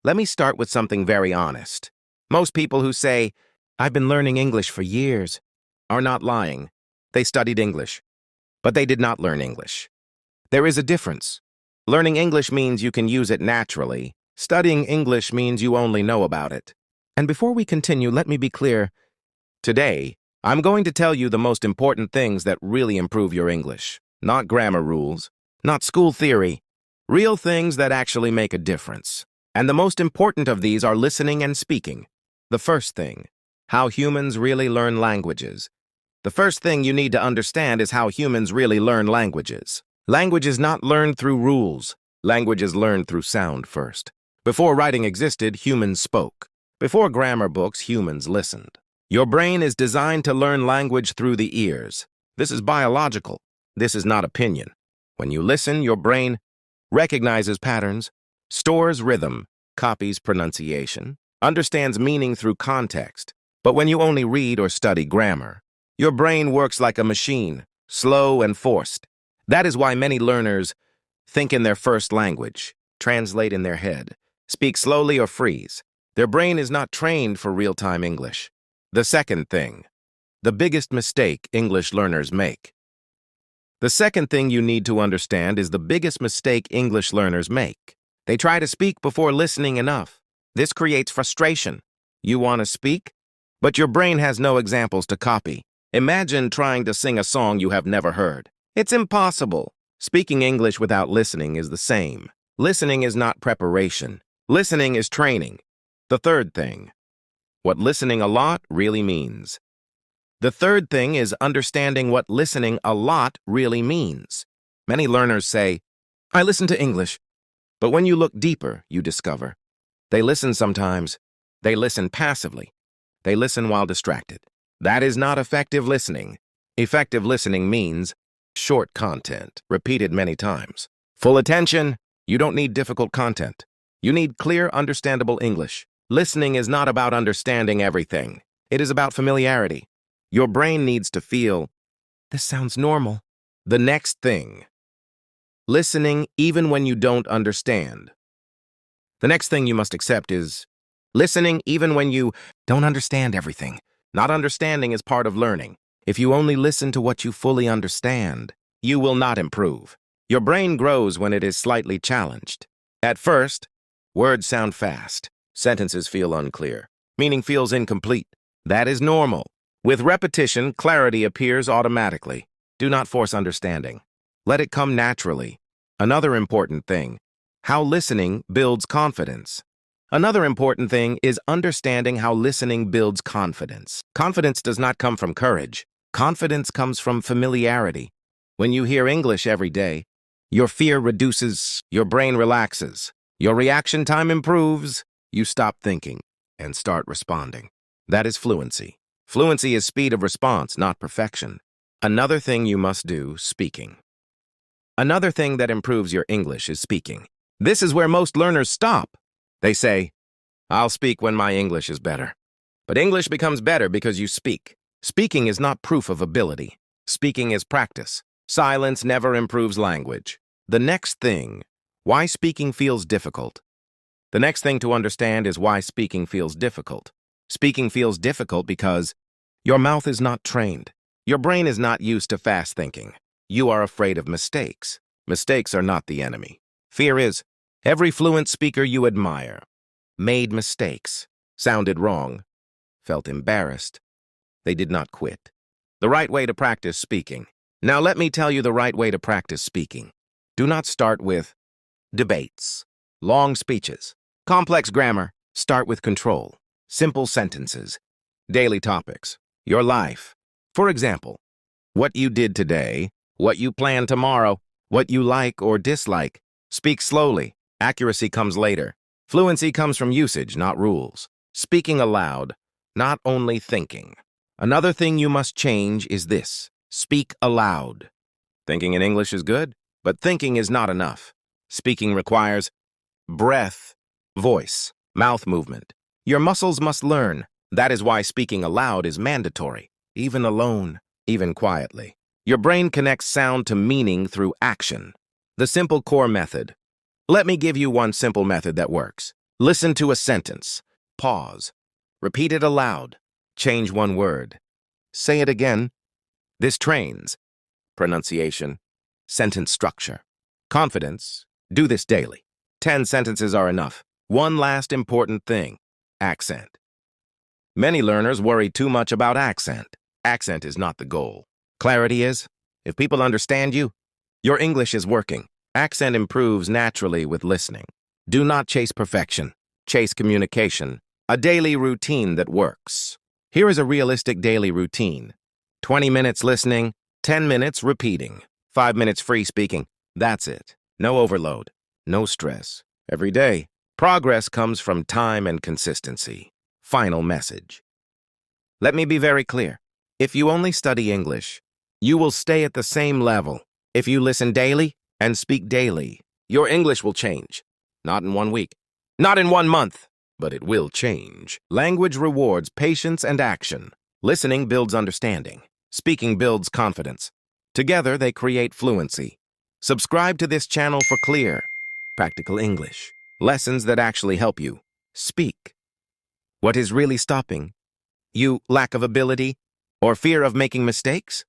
Let me start with something very honest. Most people who say, "I've been learning English for years," are not lying. They studied English, but they did not learn English. There is a difference. Learning English means you can use it naturally. Studying English means you only know about it. And before we continue, let me be clear. Today, I'm going to tell you the most important things that really improve your English. Not grammar rules, not school theory, real things that actually make a difference. And the most important of these are listening and speaking. The first thing, how humans really learn languages. The first thing you need to understand is how humans really learn languages. Language is not learned through rules. Language is learned through sound first. Before writing existed, humans spoke. Before grammar books, humans listened. Your brain is designed to learn language through the ears. This is biological. This is not opinion. When you listen, your brain recognizes patterns, stores rhythm, copies pronunciation, understands meaning through context. But when you only read or study grammar, your brain works like a machine, slow and forced. That is why many learners think in their first language, translate in their head, speak slowly or freeze. Their brain is not trained for real-time English. The second thing, the biggest mistake English learners make. The second thing you need to understand is the biggest mistake English learners make. They try to speak before listening enough. This creates frustration. You want to speak, but your brain has no examples to copy. Imagine trying to sing a song you have never heard. It's impossible. Speaking English without listening is the same. Listening is not preparation. Listening is training. The third thing, what listening a lot really means. The third thing is understanding what listening a lot really means. Many learners say, "I listen to English." But when you look deeper, you discover they listen sometimes. They listen passively. They listen while distracted. That is not effective listening. Effective listening means short content, repeated many times. Full attention. You don't need difficult content. You need clear, understandable English. Listening is not about understanding everything. It is about familiarity. Your brain needs to feel, "This sounds normal." The next thing, listening even when you don't understand. The next thing you must accept is listening even when you don't understand everything. Not understanding is part of learning. If you only listen to what you fully understand, you will not improve. Your brain grows when it is slightly challenged. At first, words sound fast. Sentences feel unclear. Meaning feels incomplete. That is normal. With repetition, clarity appears automatically. Do not force understanding. Let it come naturally. Another important thing, how listening builds confidence. Another important thing is understanding how listening builds confidence. Confidence does not come from courage. Confidence comes from familiarity. When you hear English every day, your fear reduces, your brain relaxes, your reaction time improves, you stop thinking and start responding. That is fluency. Fluency is speed of response, not perfection. Another thing you must do, speaking. Another thing that improves your English is speaking. This is where most learners stop. They say, "I'll speak when my English is better." But English becomes better because you speak. Speaking is not proof of ability. Speaking is practice. Silence never improves language. The next thing, why speaking feels difficult. The next thing to understand is why speaking feels difficult. Speaking feels difficult because your mouth is not trained. Your brain is not used to fast thinking. You are afraid of mistakes. Mistakes are not the enemy. Fear is. Every fluent speaker you admire made mistakes, sounded wrong, felt embarrassed. They did not quit. The right way to practice speaking. Now let me tell you the right way to practice speaking. Do not start with debates, long speeches, complex grammar. Start with control, simple sentences, daily topics, your life. For example, what you did today, what you plan tomorrow, what you like or dislike. Speak slowly. Accuracy comes later. Fluency comes from usage, not rules. Speaking aloud, not only thinking. Another thing you must change is this. Speak aloud. Thinking in English is good, but thinking is not enough. Speaking requires breath, voice, mouth movement. Your muscles must learn. That is why speaking aloud is mandatory, even alone, even quietly. Your brain connects sound to meaning through action. The simple core method. Let me give you one simple method that works. Listen to a sentence. Pause. Repeat it aloud. Change one word. Say it again. This trains pronunciation, sentence structure, confidence. Do this daily. 10 sentences are enough. One last important thing. Accent. Many learners worry too much about accent. Accent is not the goal. Clarity is. If people understand you, your English is working. Accent improves naturally with listening. Do not chase perfection. Chase communication. A daily routine that works. Here is a realistic daily routine. 20 minutes listening, 10 minutes repeating, 5 minutes free speaking. That's it. No overload. No stress. Every day. Progress comes from time and consistency. Final message. Let me be very clear. If you only study English, you will stay at the same level. If you listen daily and speak daily, your English will change. Not in 1 week. Not in 1 month. But it will change. Language rewards patience and action. Listening builds understanding. Speaking builds confidence. Together, they create fluency. Subscribe to this channel for clear, practical English. Lessons that actually help you speak. What is really stopping you? Lack of ability or fear of making mistakes?